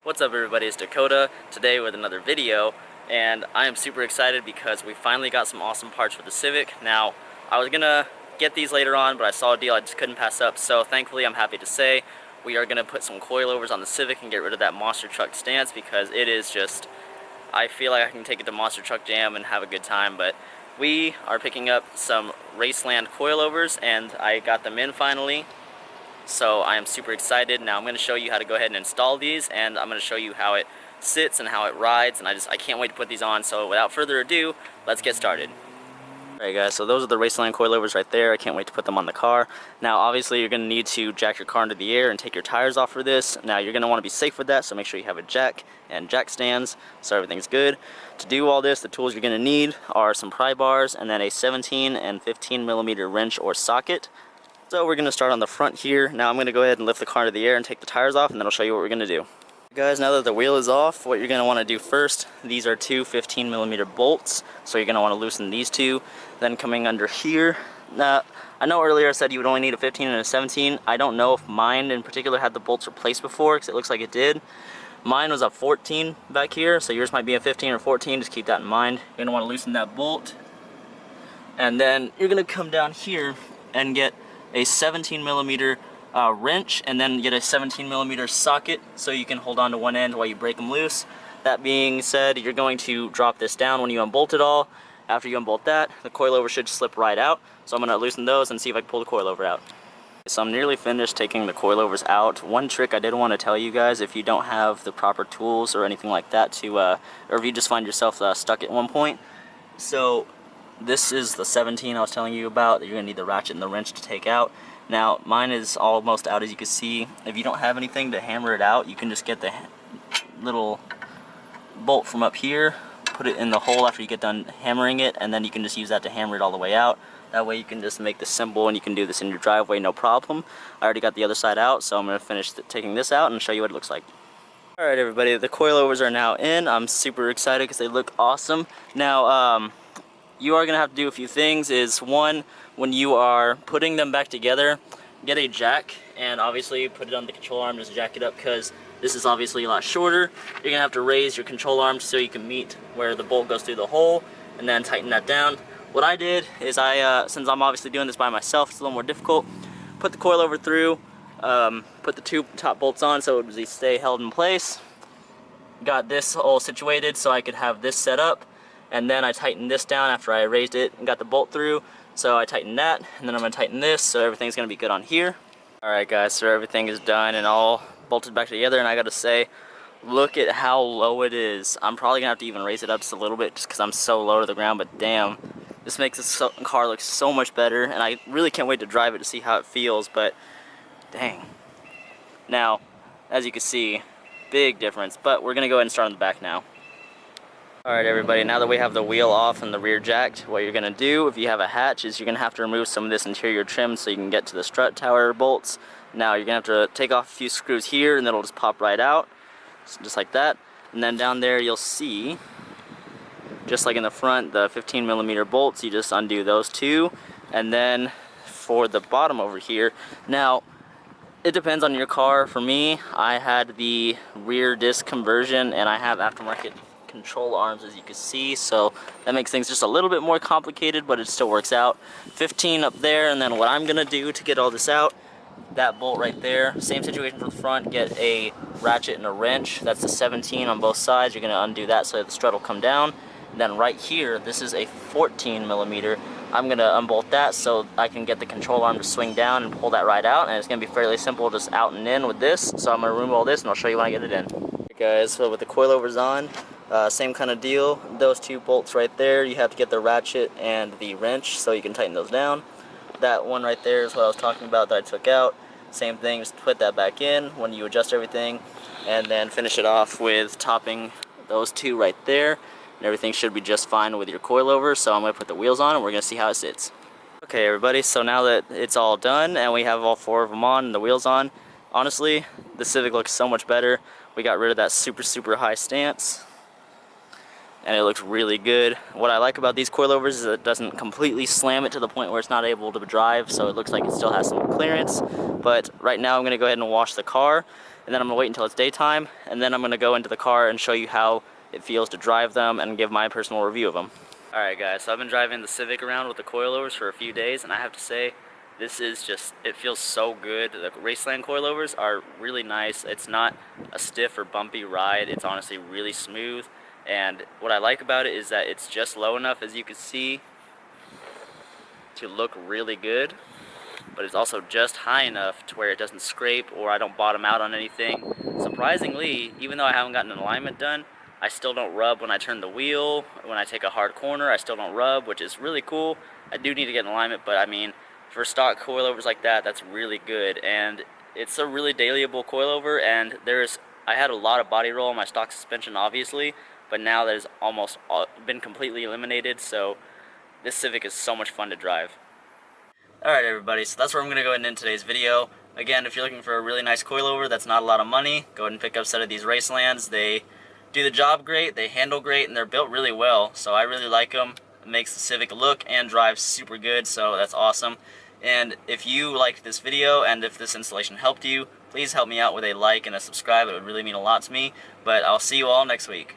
What's up everybody, it's Dakota, today with another video, and I am super excited because we finally got some awesome parts for the Civic. Now, I was gonna get these later on, but I saw a deal I just couldn't pass up, so thankfully I'm happy to say we are gonna put some coilovers on the Civic and get rid of that monster truck stance, because it is just, I feel like I can take it to Monster Truck Jam and have a good time. But we are picking up some Raceland coilovers, and I got them in finally. So I am super excited. Now I'm going to show you how to go ahead and install these, and I'm going to show you how it sits and how it rides, and I can't wait to put these on. So without further ado, let's get started. Alright guys, so those are the Raceland coilovers right there. I can't wait to put them on the car. Now obviously you're going to need to jack your car into the air and take your tires off for this. Now you're going to want to be safe with that, so make sure you have a jack and jack stands so everything's good. To do all this, the tools you're going to need are some pry bars and then a 17 and 15 millimeter wrench or socket. So we're going to start on the front here. Now I'm going to go ahead and lift the car into the air and take the tires off, and then I'll show you what we're going to do. Guys, now that the wheel is off, what you're going to want to do first, these are two 15 millimeter bolts, so you're going to want to loosen these two. Then coming under here, now I know earlier I said you would only need a 15 and a 17. I don't know if mine in particular had the bolts replaced before, because it looks like it did. Mine was a 14 back here, so yours might be a 15 or 14, just keep that in mind. You're going to want to loosen that bolt, and then you're going to come down here and get a 17 millimeter wrench, and then get a 17 millimeter socket so you can hold on to one end while you break them loose. That being said, you're going to drop this down when you unbolt it all. After you unbolt that, the coilover should slip right out. So I'm going to loosen those and see if I can pull the coilover out. So I'm nearly finished taking the coilovers out. One trick I did want to tell you guys, if you don't have the proper tools or anything like that to, or if you just find yourself stuck at one point. So this is the 17 I was telling you about that you're going to need the ratchet and the wrench to take out. Now mine is almost out, as you can see. If you don't have anything to hammer it out, you can just get the little bolt from up here, put it in the hole after you get done hammering it, and then you can just use that to hammer it all the way out. That way you can just make this simple, and you can do this in your driveway no problem. I already got the other side out, so I'm going to finish taking this out and show you what it looks like. Alright everybody, the coilovers are now in. I'm super excited because they look awesome. Now you are going to have to do a few things. Is one, when you are putting them back together, get a jack and obviously put it on the control arm, just jack it up, because this is obviously a lot shorter. You're going to have to raise your control arm so you can meet where the bolt goes through the hole, and then tighten that down. What I did is since I'm obviously doing this by myself, it's a little more difficult, put the coilover through, put the two top bolts on so it would stay held in place, got this all situated so I could have this set up, and then I tightened this down after I raised it and got the bolt through. So I tightened that, and then I'm going to tighten this so everything's going to be good on here. Alright guys, so everything is done and all bolted back together, and I gotta say, look at how low it is. I'm probably going to have to even raise it up just a little bit just because I'm so low to the ground, but damn, this makes this car look so much better, and I really can't wait to drive it to see how it feels, but dang. Now, as you can see, big difference, but we're going to go ahead and start on the back now. Alright everybody, now that we have the wheel off and the rear jacked, what you're going to do, if you have a hatch, is you're going to have to remove some of this interior trim so you can get to the strut tower bolts. Now you're going to have to take off a few screws here, and then it'll just pop right out, just like that. And then down there you'll see, just like in the front, the 15 millimeter bolts, you just undo those two. And then for the bottom over here, now it depends on your car. For me, I had the rear disc conversion, and I have aftermarket control arms, as you can see, so that makes things just a little bit more complicated, but it still works out. 15 up there, and then what I'm gonna do to get all this out, that bolt right there, same situation for the front, get a ratchet and a wrench. That's the 17 on both sides. You're gonna undo that so the strut will come down. And then right here, this is a 14 millimeter. I'm gonna unbolt that so I can get the control arm to swing down and pull that right out, and it's gonna be fairly simple, just out and in with this. So I'm gonna remove all this and I'll show you when I get it in. Okay guys, so with the coilovers on, same kind of deal. Those two bolts right there, you have to get the ratchet and the wrench so you can tighten those down. That one right there is what I was talking about that I took out. Same thing, just put that back in when you adjust everything, and then finish it off with topping those two right there, and everything should be just fine with your coilover. So I'm going to put the wheels on and we're going to see how it sits. Okay everybody, so now that it's all done and we have all four of them on and the wheels on, honestly, the Civic looks so much better. We got rid of that super high stance, and it looks really good. What I like about these coilovers is it doesn't completely slam it to the point where it's not able to drive, so it looks like it still has some clearance, But right now I'm going to go ahead and wash the car, and then I'm going to wait until it's daytime, and then I'm going to go into the car and show you how it feels to drive them and give my personal review of them. Alright guys, so I've been driving the Civic around with the coilovers for a few days, and I have to say, this is just, it feels so good. The Raceland coilovers are really nice. It's not a stiff or bumpy ride. It's honestly really smooth. And what I like about it is that it's just low enough, as you can see, to look really good. But it's also just high enough to where it doesn't scrape or I don't bottom out on anything. Surprisingly, even though I haven't gotten an alignment done, I still don't rub when I turn the wheel. When I take a hard corner, I still don't rub, which is really cool. I do need to get an alignment, but I mean, for stock coilovers like that, that's really good. And it's a really dailyable coilover, and I had a lot of body roll on my stock suspension, obviously, but now that has almost been completely eliminated, so this Civic is so much fun to drive. Alright everybody, so that's where I'm going to go ahead and end today's video. Again, if you're looking for a really nice coilover that's not a lot of money, go ahead and pick up a set of these Racelands. They do the job great, they handle great, and they're built really well, so I really like them. It makes the Civic look and drive super good, so that's awesome. And if you liked this video and if this installation helped you, please help me out with a like and a subscribe. It would really mean a lot to me. But I'll see you all next week.